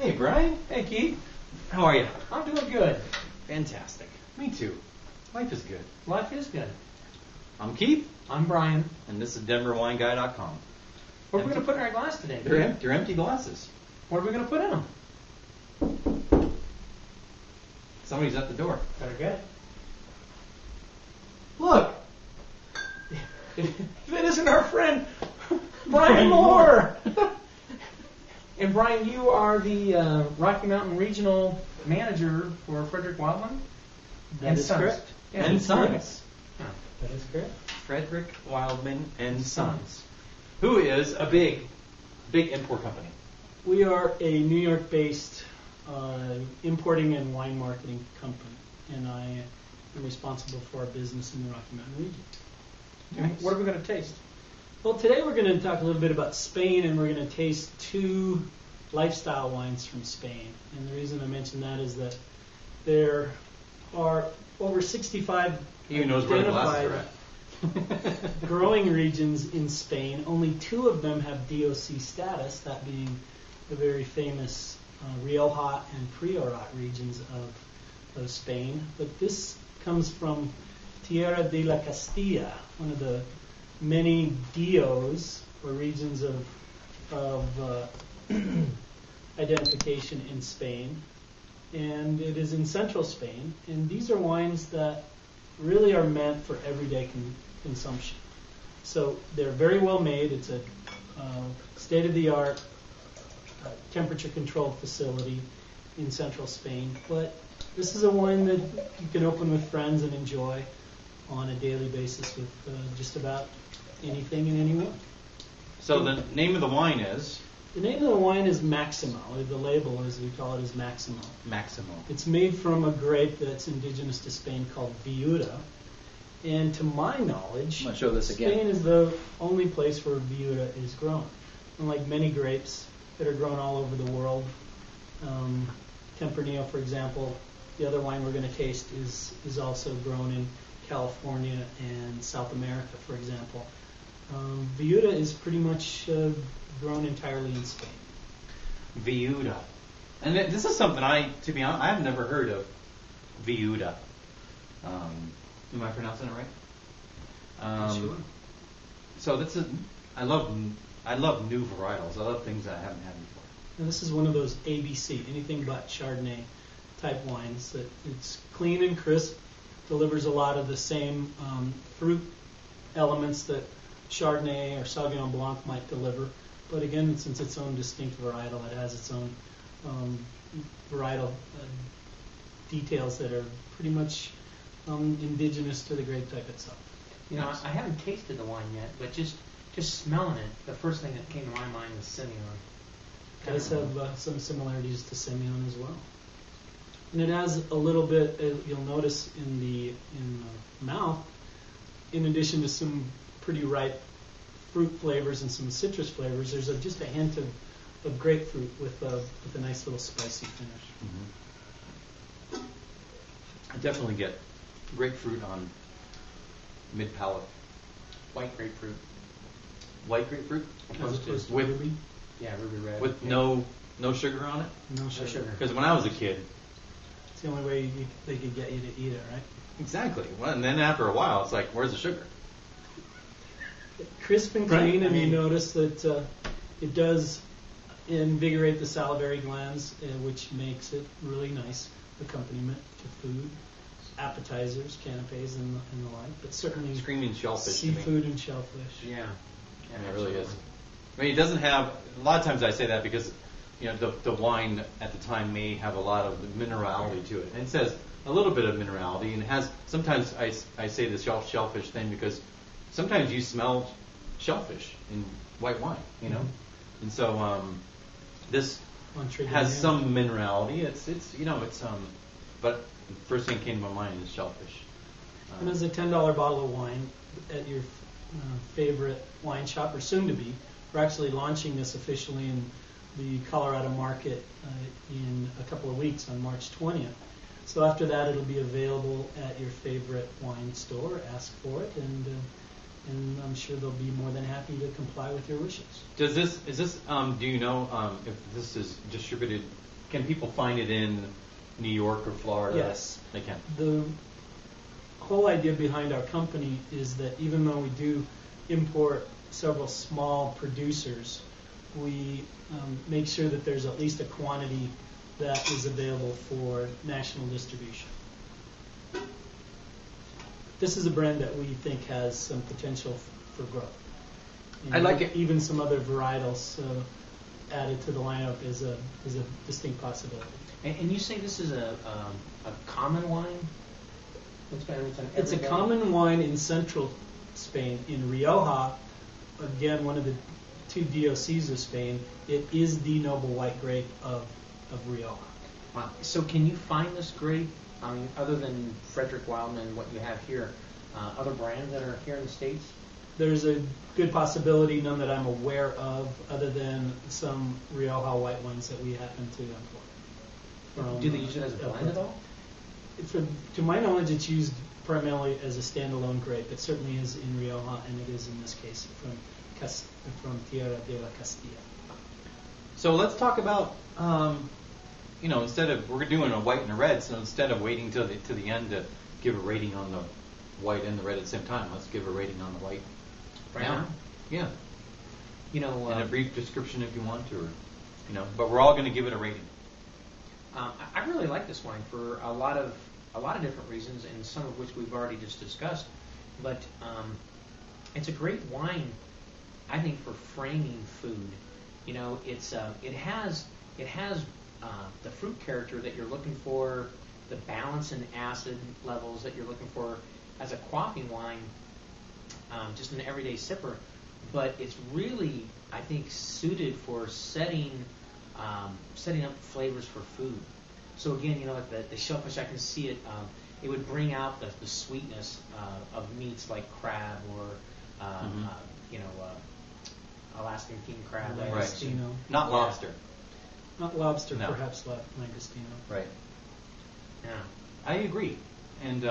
Hey, Brian. Hey, Keith. How are you? I'm doing good. Fantastic. Me too. Life is good. Life is good. I'm Keith, I'm Brian. and this is DenverWineGuy.com. What are we going to put in our glass today? They're empty glasses. What are we going to put in them? Somebody's at the door. Better get it. Look! If it isn't our friend, Brian Moore. And Brian, you are the Rocky Mountain Regional Manager for Frederick Wildland? That is correct. Yeah, and that's Sons. correct. Yeah. That is correct. Frederick Wildman and Sons. Who is a big import company. We are a New York-based importing and wine marketing company, and I am responsible for our business in the Rocky Mountain region. Nice. What are we going to taste? Well, today we're going to talk a little bit about Spain, and we're going to taste two lifestyle wines from Spain. And the reason I mention that is that there are over 65 He knows where the glasses are identified at. growing regions in Spain. Only two of them have DOC status, that being the very famous Rioja and Priorat regions of Spain. But this comes from Tierra de la Castilla, one of the many DOs, or regions of identification in Spain. And it is in central Spain. And these are wines that really are meant for everyday consumption. So they're very well made. It's a state-of-the-art temperature-controlled facility in central Spain. But this is a wine that you can open with friends and enjoy on a daily basis with just about anything and anyone. So the name of the wine is? The name of the wine is Maximo, or the label, as we call it, is Maximo. Maximo. It's made from a grape that's indigenous to Spain called Viura. And to my knowledge, I'm going to show this again. Spain is the only place where Viura is grown. Unlike many grapes that are grown all over the world, Tempranillo, for example, the other wine we're going to taste is also grown in California and South America, for example. Viura is pretty much grown entirely in Spain. Viuda. And this is something to be honest, I've never heard of Viuda. Am I pronouncing it right? Sure. So I love new varietals. I love things that I haven't had before. And this is one of those ABC, anything but Chardonnay type wines. That it's clean and crisp, delivers a lot of the same fruit elements that Chardonnay or Sauvignon Blanc might deliver. But again, since it's own distinct varietal, it has its own varietal details that are pretty much indigenous to the grape type itself. You know, I haven't tasted the wine yet, but just smelling it, the first thing that came to my mind was Simeon. It does have some similarities to Simeon as well. And it has a little bit, you'll notice in the mouth, in addition to some pretty ripe fruit flavors and some citrus flavors, there's just a hint of grapefruit with a nice little spicy finish. Mm-hmm. I definitely get grapefruit on mid-palate. White grapefruit. White grapefruit? As opposed to with ruby. Yeah, ruby red. with yeah. no sugar on it? No sugar. Because when I was a kid, It's the only way they could get you to eat it, right? exactly. Well, and then after a while, it's like, where's the sugar? Crisp and Right. clean, and I mean- you notice that it does invigorate the salivary glands, which makes it really nice accompaniment to food, appetizers, canapes, and the like. But certainly Screaming shellfish to me. seafood and shellfish. Yeah. I mean, it really is. I mean, it doesn't have. A lot of times I say that because, the wine at the time may have a lot of minerality to it, and it says a little bit of minerality, and it has. Sometimes I say the shellfish thing because sometimes you smell shellfish in white wine, and so this On Trigonometer. has some minerality. It's but the first thing that came to my mind is shellfish. And as a $10 bottle of wine at your favorite wine shop, or soon to be, we're actually launching this officially in the Colorado market in a couple of weeks on March 20th. So after that, it'll be available at your favorite wine store. Ask for it, and and I'm sure they'll be more than happy to comply with your wishes. Does this is this? Do you know if this is distributed? Can people find it in New York or Florida? Yes, they can. The whole idea behind our company is that even though we do import several small producers, we make sure that there's at least a quantity that is available for national distribution. This is a brand that we think has some potential for growth. I like it. Even some other varietals added to the lineup is a distinct possibility. And you say this is a common wine? It's a common wine in central Spain. In Rioja, again, one of the two DOCs of Spain, it is the noble white grape of Rioja. Wow. So can you find this grape, I mean, other than Frederick Wildman, what you have here, other brands that are here in the States? There's a good possibility, none that I'm aware of, other than some Rioja white wines that we happen to import. Do they use it as a blend at all? To my knowledge, it's used primarily as a standalone grape. It certainly is in Rioja, and it is in this case from Tierra de la Castilla. So let's talk about, instead of we're doing a white and a red, so instead of waiting till the end to give a rating on the white and the red at the same time, let's give a rating on the white Right now? Yeah. And a brief description if you want to, but we're all going to give it a rating. I really like this wine for a lot of different reasons, and some of which we've already just discussed. But it's a great wine, I think, for framing food. It has the fruit character that you're looking for, the balance in acid levels that you're looking for as a quaffing wine, just an everyday sipper. But it's really, I think, suited for setting up flavors for food. So again, like the shellfish, I can see it. It would bring out the sweetness of meats like crab or Alaskan king crab. Langostino. Not lobster. Not lobster, No. perhaps Langostino. Right. Yeah. I agree. And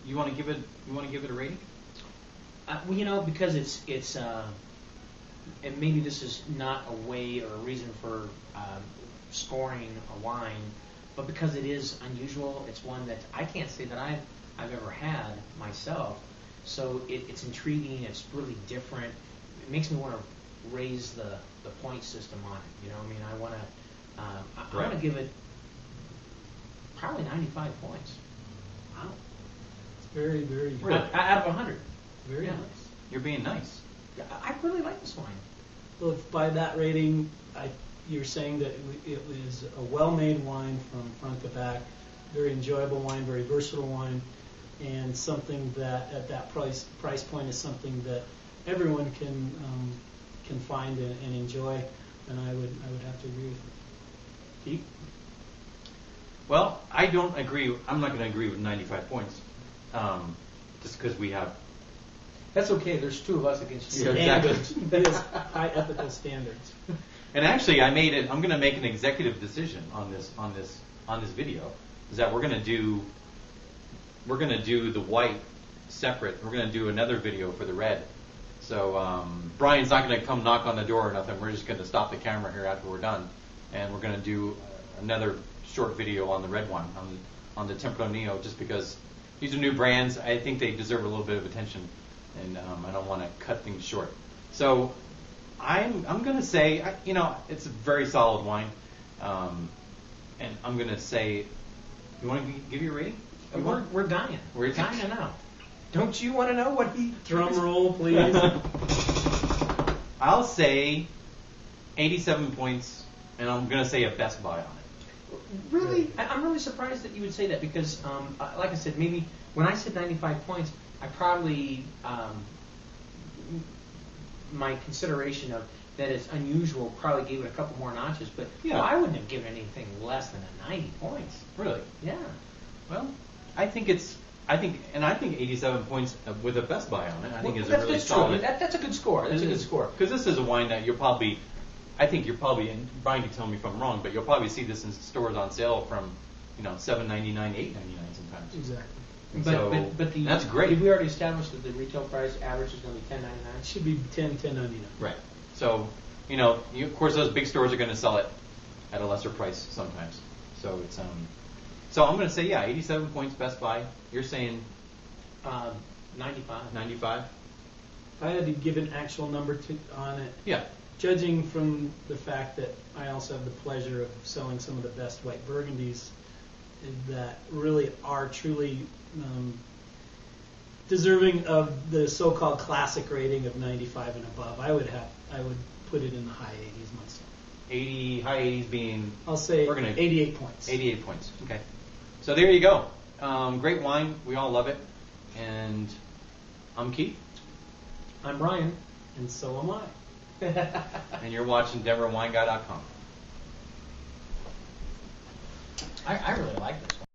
you want to give it a rating? Because it's and maybe this is not a way or a reason for scoring a wine, but because it is unusual, it's one that I can't say that I've ever had myself. So it's intriguing. It's really different. It makes me want to raise the point system on it. I want to I want to give it probably 95 points. Wow. It's very, very Really? Out of 100. Very Yeah. nice. You're being nice. Yeah, I really like this wine. Well, if by that rating, you're saying that it was a well-made wine from front to back, very enjoyable wine, very versatile wine, and something that at that price point is something that everyone can find and enjoy, then I would have to agree with you. Pete? Well, I don't agree. I'm not going to agree with 95 points, just because we have. That's okay. There's two of us against you. Yeah, exactly. Standards. It is high ethical standards. And actually, I'm going to make an executive decision on this video. Is that we're going to do the white separate. We're going to do another video for the red. So Brian's not going to come knock on the door or nothing. We're just going to stop the camera here after we're done, and we're going to do another short video on the red one on the Tempranillo, just because these are new brands. I think they deserve a little bit of attention, and I don't want to cut things short. So I'm going to say, it's a very solid wine, and I'm going to say, you want to give you a rating? We're dying. We're dying to know. Don't you want to know what he? Drum roll, please. I'll say 87 points, and I'm going to say a Best Buy on it. Really? I'm really surprised that you would say that because, like I said, maybe when I said 95 points, I probably, my consideration of that it's unusual probably gave it a couple more notches, but Yeah. I wouldn't have given anything less than a 90 points. Really? Yeah. Well, I think 87 points with a Best Buy on it. I think is a really that's true. solid. That's a good score. That's a good score. Because this is a wine that and Brian can tell me if I'm wrong, but you'll probably see this in stores on sale from $7.99, $8.99 sometimes. Exactly. And But that's great. Did we already establish that the retail price average is going to be $10.99? It should be $10.99. Right. So, of course, those big stores are going to sell it at a lesser price sometimes. So it's So I'm going to say 87 points Best Buy. You're saying 95. 95. If I had to give an actual number on it, Yeah. judging from the fact that I also have the pleasure of selling some of the best white burgundies that really are truly deserving of the so-called classic rating of 95 and above, I would put it in the high 80s myself. 80, high 80s being. I'll say we're gonna 88 points. 88 points. Okay. So there you go. Great wine. We all love it. And I'm Keith. I'm Brian, and so am I. And you're watching DenverWineGuy.com. I really like this.